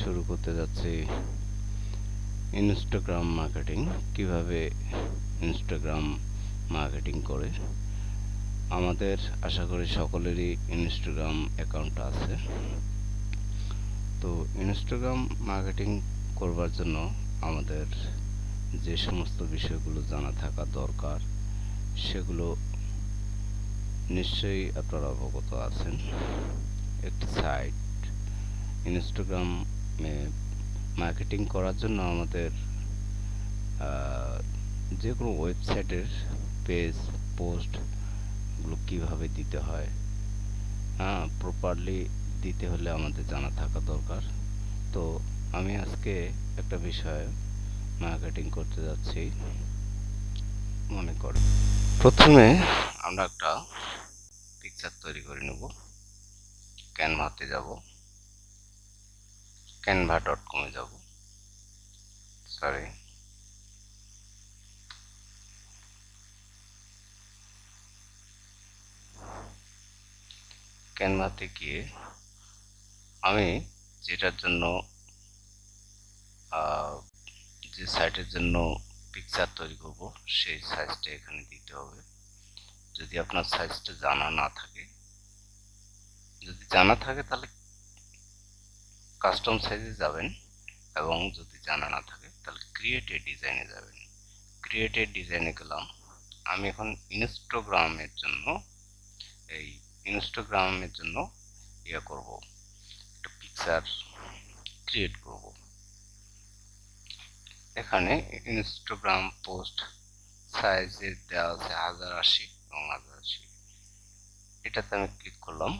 শুরু করতে যাচ্ছি ইনস্টাগ্রাম মার্কেটিং। কিভাবে ইনস্টাগ্রাম মার্কেটিং করে। আমাদের আশা করি সকলেরই ইনস্টাগ্রাম অ্যাকাউন্ট আছে। তো ইনস্টাগ্রাম মার্কেটিং করবার জন্য আমাদের যে সমস্ত বিষয়গুলো জানা থাকা দরকার সেগুলো নিশ্চয়ই আপনারা অবগত আছেন। একটি সাইট ইনস্টাগ্রামে মার্কেটিং করার জন্য আমাদের যে কোনো ওয়েবসাইটের পেজ পোস্টগুলো কীভাবে দিতে হয়, প্রপারলি দিতে হলে আমাদের জানা থাকা দরকার। তো আমি আজকে একটা বিষয় মার্কেটিং করতে যাচ্ছি। মনে করেন প্রথমে আমরা একটা পিকচার তৈরি করে নেব। ক্যানভাতে যাব, canva.com-এ যাব, ক্যানভাতে গিয়ে আমি যেটার জন্য যে সাইটের জন্য পিকচার তৈরি করব সেই সাইজটা এখানে দিতে হবে। যদি আপনার সাইজটা জানা না থাকে, যদি জানা থাকে তাহলে কাস্টম সাইজে যাবেন, এবং যদি জানা না থাকে তাহলে ক্রিয়েট এ ডিজাইনে যাবেন। ক্রিয়েট এ ডিজাইনে গেলাম। আমি এখন ইনস্টাগ্রামের জন্য ইয়ে করব, একটা পিকচার ক্রিয়েট করব। এখানে ইনস্টাগ্রাম পোস্ট সাইজে দেওয়া আছে 1080 এবং 1080। এটাতে আমি ক্লিক করলাম।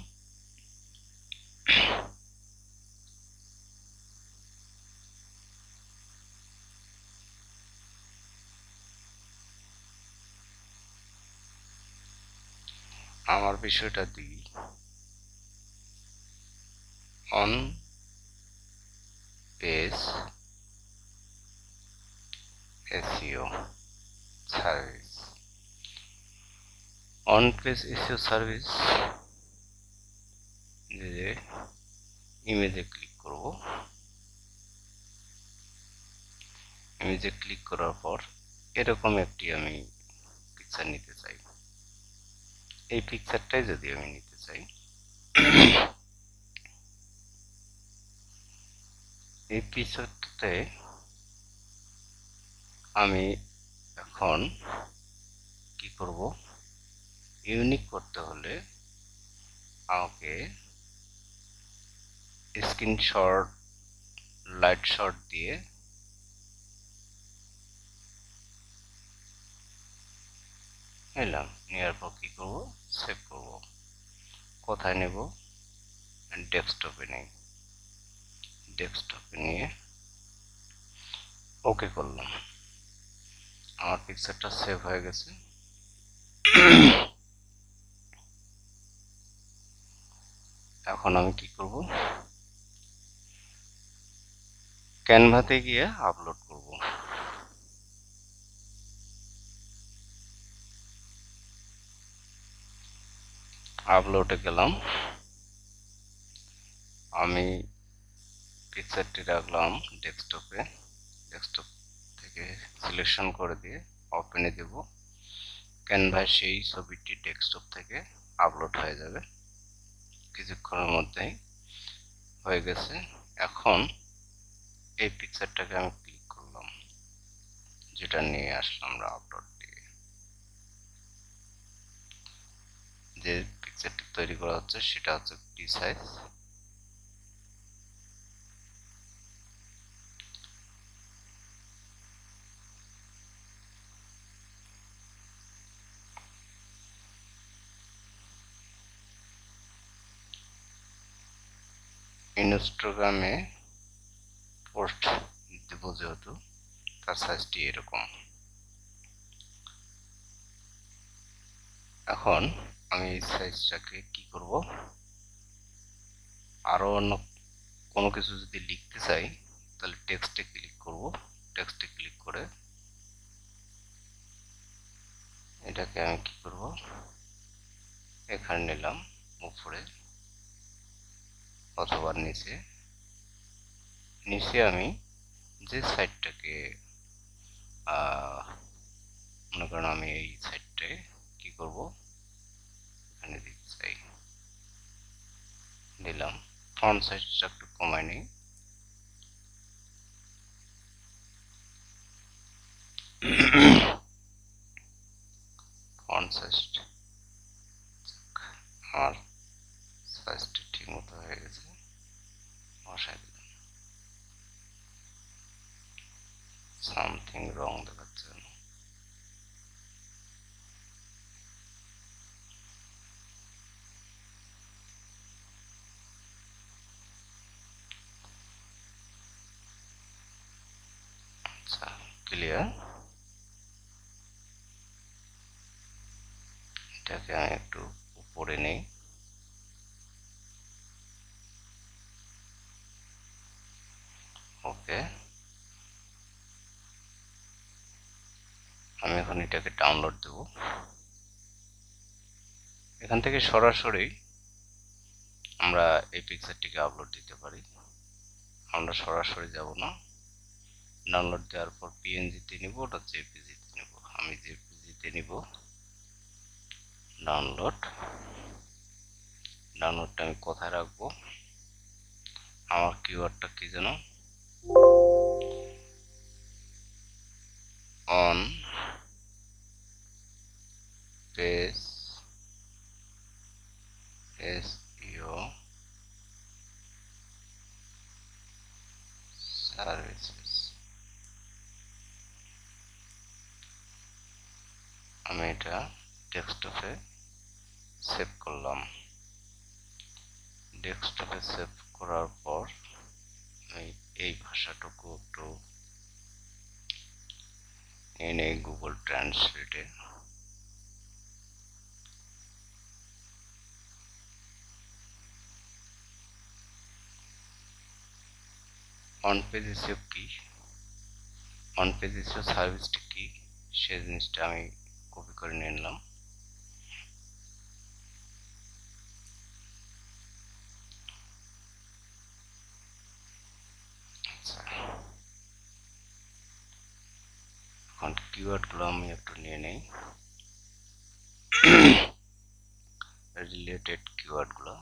আমার বিষয়টা দিই on page SEO service. On page SEO service যে ইমেজে ক্লিক করব। ইমেজে ক্লিক করার পর এরকম একটি আমি পিকচার নিতে চাই। এই পিকচারটাই যদি আমি নিতে চাই, এই পিকচারটাতে আমি এখন কি করব, ইউনিক করতে হলে আমাকে স্ক্রিনশট লাইট শট দিয়ে নিলাম। নেওয়ার পর কি করব, সেভ করব। কোথায় নেব, ডেস্কটপে নেই। ডেস্কটপে নিয়ে ওকে করলাম। আমার পিকচারটা সেভ হয়ে গেছে। এখন আমি কি করব, ক্যানভাতে গিয়ে আপলোড করব। আপলোডে গেলাম। আমি পিকচারটি রাখলাম ডেস্কটপে। ডেস্কটপ থেকে সিলেকশন করে দিয়ে ওপেনে দেব। ক্যানভায় সেই ছবিটি ডেস্কটপ থেকে আপলোড হয়ে যাবে। কিছুক্ষণের মধ্যেই হয়ে গেছে। এখন এই পিকচারটাকে আমি ক্লিক করলাম, যেটা নিয়ে আসলাম আমরা আপলোড দিয়ে। যে পিকচারটি তৈরি করা হচ্ছে সেটা হচ্ছে পি সাইজ। ইনস্টাগ্রামে পোস্ট দেব যেহেতু, তার সাইজটি এরকম। এখন আমি এই সাইজটাকে কি করব, আরো অন্য কোনো কিছু যদি লিখতে চাই তাহলে টেক্সটে ক্লিক করব। টেক্সটে ক্লিক করে এটাকে আমি কি করব, এখানে নিলাম উপরে অথবা নিচে। নিচে আমি যে সাইডটাকে মনে করেন আমি এই সাইডটায় কি করব, এখানে দিতে চাই, দিলাম। ফন্ট সাইজটা একটু কমাই নিই। ফন্ট সাইজটা আমার সাইজটা ঠিক মতো হয়ে গেছে, বসাই দিলাম। সামথিং রং দেখাচ্ছে। আচ্ছা, ক্লিয়ার। এটাকে আমি একটু উপরে নেই। ওকে, আমি এখন এটাকে ডাউনলোড দেব। এখান থেকে সরাসরি আমরা এই পিকচারটিকে আপলোড দিতে পারি। আমরা সরাসরি যাব না, ডাউনলোড দেওয়ার পর পিএনজিতে নিব, ওটা জেপিজিতে নিব। আমি জেপিজিতে নিব। ডাউনলোডটা আমি কোথায় রাখবো, আমার কিওয়ার্ডটা কি যেন, অন পেজ এসইও সার্ভিসেস। আমি এটা ডেস্কটপে সেভ করলাম। ডেস্কটপে সেভ করার পর আমি এই ভাষাটুকু একটু এনে গুগল ট্রান্সলেটে অন পেজ এসইও কি, অন পেজ এসইও সার্ভিসটি কি, সেই জিনিসটা আমি কপি করে নিয়ে নিলাম। এখন কিওয়ার্ডগুলো আমি একটু নিয়ে নেই, রিলেটেড কিওয়ার্ডগুলো।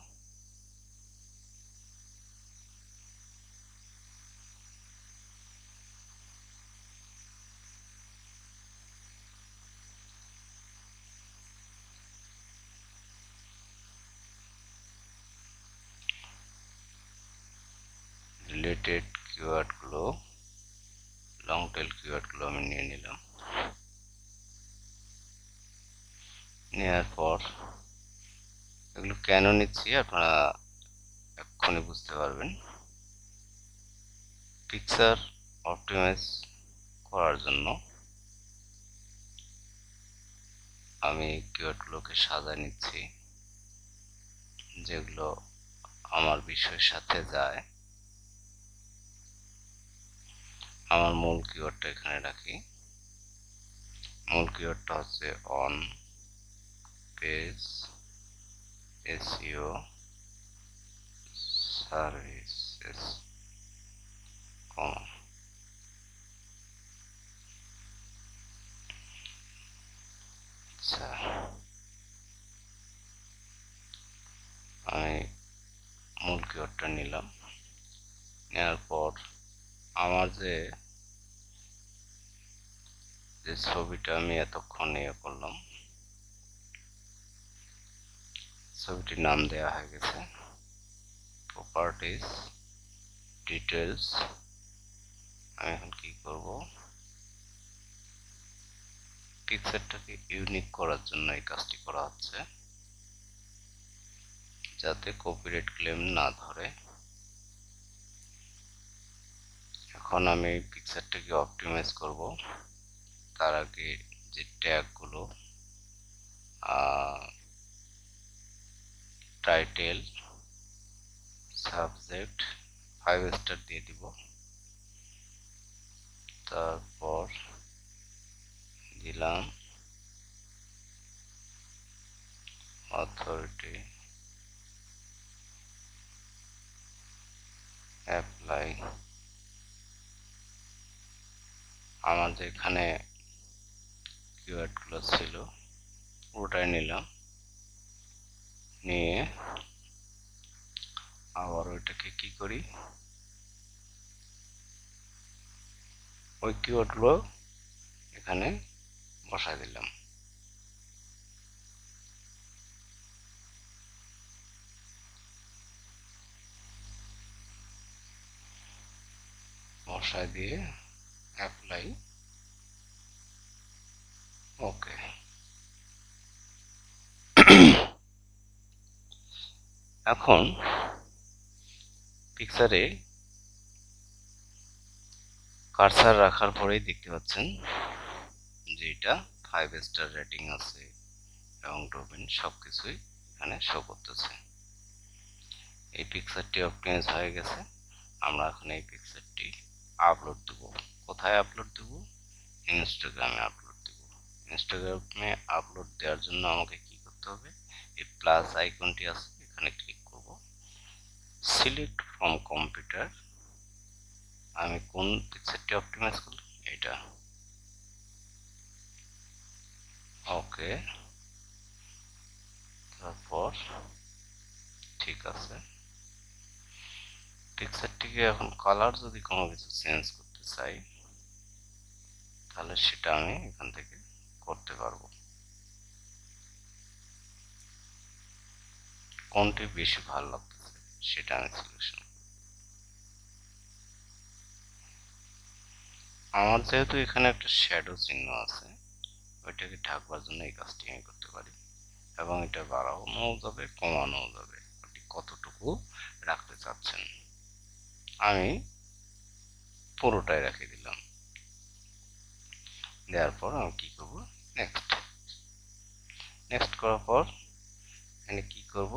রিলেটেড কিওয়ার্ডগুলো, লং টেল কিওয়ার্ডগুলো আমি নিয়ে নিলাম। নেওয়ার পর এগুলো কেন নিচ্ছি আপনারা এক্ষুনি বুঝতে পারবেন। পিকচার অপটিমাইজ করার জন্য আমি কিওয়ার্ডগুলোকে সাজায় নিচ্ছি, যেগুলো আমার বিষয়ের সাথে যায়। আমার মূল কিওয়ার্ডটা এখানে রাখি। মূল কিওয়ার্ডটা হচ্ছে অন পেজ এসইও সার্ভিসেস, আচ্ছা, আমি মূল কিওয়ার্ডটা নিলাম। নেওয়ার পর আমার যে ছবিটা আমি এতক্ষণ ইয়ে করলাম, ছবিটির নাম দেওয়া হয়ে গেছে, প্রপার্টিজ ডিটেলস। আমি এখন কি করব, পিকচারটাকে ইউনিক করার জন্য এই কাজটি করা হচ্ছে, যাতে কপিরাইট ক্লেম না ধরে। এখন আমি পিকচারটাকে অপটিমাইজ করব। তার আগে যে ট্যাগগুলো, টাইটেল, সাবজেক্ট 5 স্টার দিয়ে দিব। তারপর দিলাম অথরিটি, অ্যাপ্লাই, আমাদের এখানে কিওয়ার্ডগুলো ছিল, পুরোটাই নিলাম, নিয়ে আবার ওইটাকে কি করি, ওই কিওয়ার্ডগুলো এখানে বসায় দিলাম। বসায় দিয়ে অ্যাপ্লাই, ওকে। এখন পিকচারে কার্সার রাখার পরেই দেখতে পাচ্ছেন যে এটা 5 স্টার রেটিং আছে এবং ডোমেন সবকিছুই এখানে শো করতেছে। এই পিকচারটি অপটিমাইজ হয়ে গেছে। আমরা এখন এই পিকচারটি আপলোড দেব। কোথায় আপলোড দেব? ইনস্টাগ্রামে আপলোড দেব। ইনস্টাগ্রামে আপলোড দেওয়ার জন্য আমাকে কি করতে হবে, এই প্লাস আইকনটি আছে, এখানে ক্লিক করব, সিলেক্ট ফ্রম কম্পিউটার। আমি কোন পিকচারটি অপটিমাইজ করলাম? এটা, ওকে। তারপর ঠিক আছে, পিকচারটিকে এখন কালার যদি কোনো কিছু চেঞ্জ করতে চাই তাহলে সেটা আমি এখান থেকে করতে পারবো। কোনটি বেশি ভালো লাগতেছে সেটা আমি সিলেকশন। আমার যেহেতু এখানে একটা শ্যাডো চিহ্ন আছে, ওইটাকে ঢাকবার জন্য এই কাজটি আমি করতে পারি, এবং এটা বাড়ানোও যাবে, কমানোও যাবে, আপনি কতটুকু রাখতে চাচ্ছেন। আমি পুরোটাই রেখে দিলাম। দেওয়ার পর আমি কি করব, নেক্সট। নেক্সট করার পর এখানে কি করব,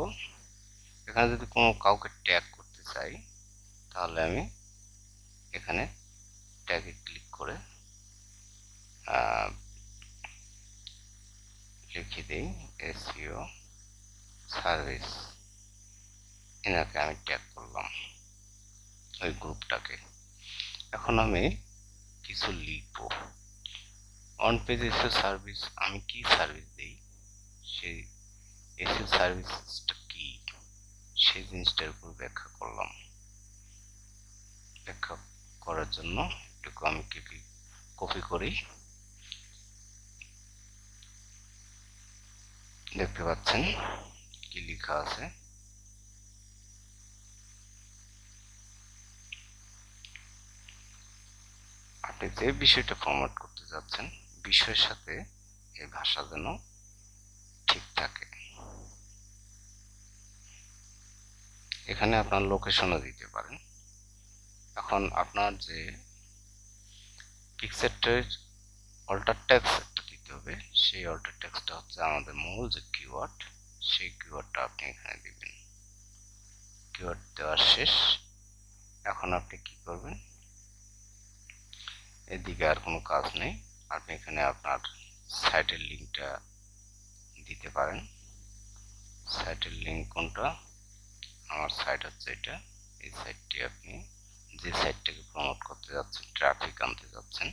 এখানে যদি কোনো কাউকে ট্যাগ করতে চাই তাহলে আমি এখানে ট্যাগে ক্লিক করে লিখে দিই এসইও সার্ভিস, এনাকে আমি ট্যাগ করলাম ওই গ্রুপটাকে। এখন আমি কিছু লিখব, অন পেজ এসইও সার্ভিস, আমি কি সার্ভিস দিই, সেই এসইও সার্ভিসটা কি সেই জিনিসটার উপর ব্যাখ্যা করলাম। ব্যাখ্যা করার জন্য একটু আমি কপি করি, দেখতে পাচ্ছেন কি লেখা আছে। আপনি যে বিষয়টা ফরম্যাট করতে যাচ্ছেন বিষয়ের সাথে এই ভাষা যেন ঠিক থাকে। এখানে আপনার লোকেশনও দিতে পারেন। এখন আপনার যে পিকচারটার অল্টার টেক্সট একটা দিতে হবে, সেই অল্টার টেক্সটটা হচ্ছে আমাদের মূল যে কিওয়ার্ড, সেই কিওয়ার্ডটা আপনি এখানে দিবেন। কিওয়ার্ড দেওয়া শেষ। এখন আপনি কি করবেন, এদিকে আর কোনো কাজ নেই, আপনি এখানে আপনার সাইটের লিঙ্কটা দিতে পারেন। সাইটের লিঙ্ক কোনটা, আমার সাইট হচ্ছে এটা। এই সাইটটি আপনি যে সাইটটাকে প্রমোট করতে যাচ্ছেন, ট্রাফিক আনতে যাচ্ছেন,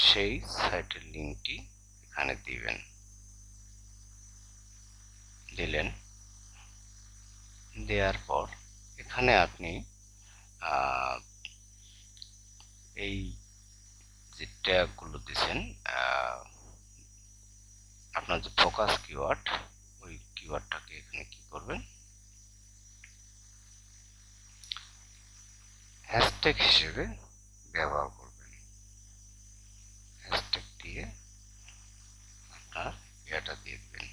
সেই সাইটের লিঙ্কটি এখানে দিবেন। দিলেন, দেওয়ার পর এখানে আপনি এই যে ট্যাগগুলো দিয়েছেন, আপনার যে ফোকাস কিওয়ার্ড, ওই কিওয়ার্ডটাকে এখানে কি করবেন, হ্যাশট্যাগ হিসেবে ব্যবহার করবেন। হ্যাশট্যাগ দিয়ে আপনার এটা দিয়ে দেবেন।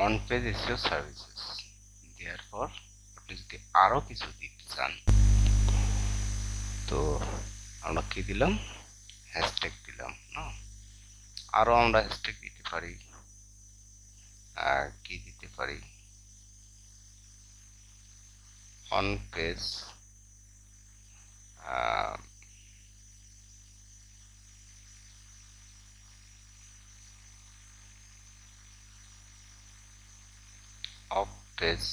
অন পেজ এসইও সার্ভিসেস দেওয়ার পর আপনি যদি আরো কিছু দিতে চান তো আমরা কি দিলাম, হ্যাশট্যাগ দিলাম না, আরো আমরা হ্যাশট্যাগ দিতে পারি। কি দিতে পারি, on page of page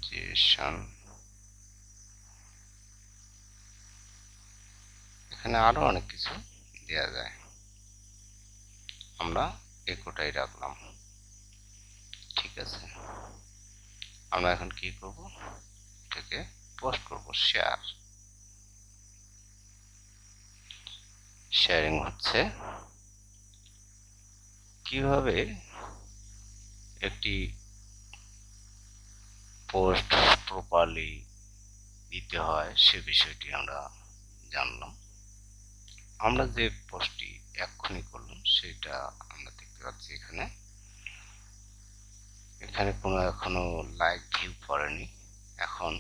Jason, এখানে আরো অনেক কিছু দেওয়া যায়, আমরা একটাই রাখলাম। ঠিক আছে, আমরা এখন কি করব, এটাকে পোস্ট করব, শেয়ারিং হচ্ছে। কিভাবে একটি পোস্ট প্রপারলি দিতে হয় সে বিষয়টি আমরা জানলাম। আমরা যে পোস্টটি এক্ষুনি করলাম সেটা আমরা দেখতে পাচ্ছি এখানে কোনো এখনো লাইক ভিউ পড়েনি। এখন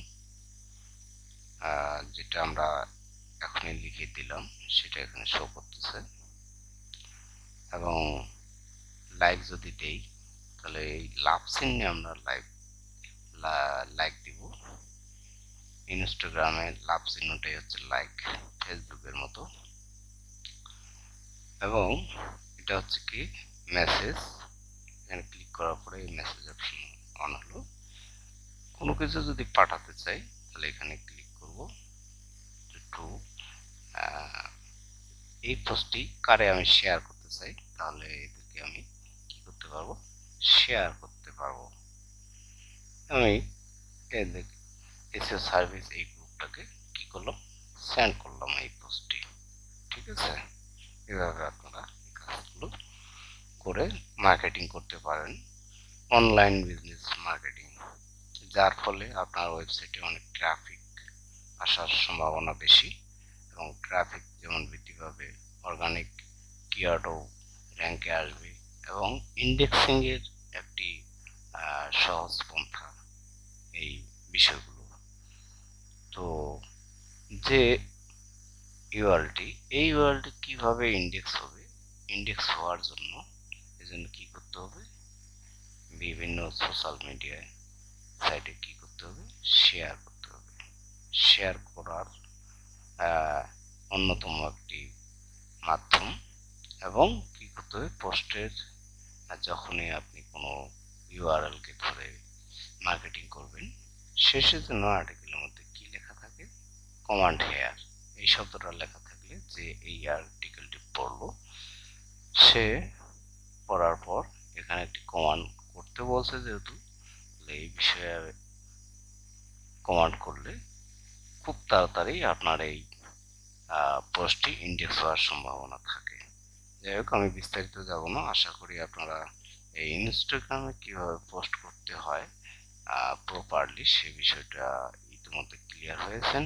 যেটা আমরা এখনই লিখে দিলাম সেটা এখানে শো করতেছে, এবং লাইক যদি দেই তাহলে এই লাভ চিহ্নে আমরা লাইক দিব। ইনস্টাগ্রামে লাভ চিহ্নটাই হচ্ছে লাইক, ফেসবুকের মতো। এবং এটা হচ্ছে কি মেসেজ, এখানে ক্লিক করার পরে এই মেসেজ অপশন অন হলো। কোনো কিছু যদি পাঠাতে চাই তাহলে এখানে ক্লিক করব টু, এই পোস্টটি কারে আমি শেয়ার করতে চাই তাহলে এদেরকে আমি কি করতে পারবো, শেয়ার করতে পারবো। আমি এসএও সার্ভিস এই গ্রুপটাকে কি করলাম, সেন্ড করলাম এই পোস্টটি। ঠিক আছে, এভাবে আপনারা এই কাজগুলো করে মার্কেটিং করতে পারেন, অনলাইন বিজনেস মার্কেটিং, যার ফলে আপনার ওয়েবসাইটে অনেক ট্রাফিক আসার সম্ভাবনা বেশি, এবং ট্রাফিক যেমন বৃদ্ধি পাবে, অর্গানিক কিওয়ার্ডও র্যাঙ্কে আসবে, এবং ইন্ডেক্সিংয়ের একটি সহজ পন্থা এই বিষয়গুলো। তো যে ইউআরএলটি, এই ইউআরএলটি কিভাবে ইন্ডেক্স হবে, ইন্ডেক্স হওয়ার জন্য এজন্য কি করতে হবে, বিভিন্ন সোশ্যাল মিডিয়ায় সাইটে কি করতে হবে, শেয়ার করতে হবে। শেয়ার করার অন্যতম একটি মাধ্যম। এবং কি করতে হবে, পোস্টের যখনই আপনি কোনো ইউআরএলকে ধরে মার্কেটিং করবেন, শেষে যেন আর্টিকেলের মধ্যে কি লেখা থাকে, কমান্ড হেয়ার, এই শব্দটা লেখা থাকলে যে এই আর্টিকেলটি পড়লো, সে পড়ার পর এখানে একটি কমান্ড করতে বলছে যেহেতু, এই বিষয়ে কমান্ড করলে খুব তাড়াতাড়ি আপনার এই পোস্টটি ইন্ডেক্স হওয়ার সম্ভাবনা থাকে। যাই হোক, আমি বিস্তারিত যাব না, আশা করি আপনারা এই ইনস্টাগ্রামে কিভাবে পোস্ট করতে হয় প্রপারলি সে বিষয়টা ইতিমধ্যে ক্লিয়ার হয়েছেন।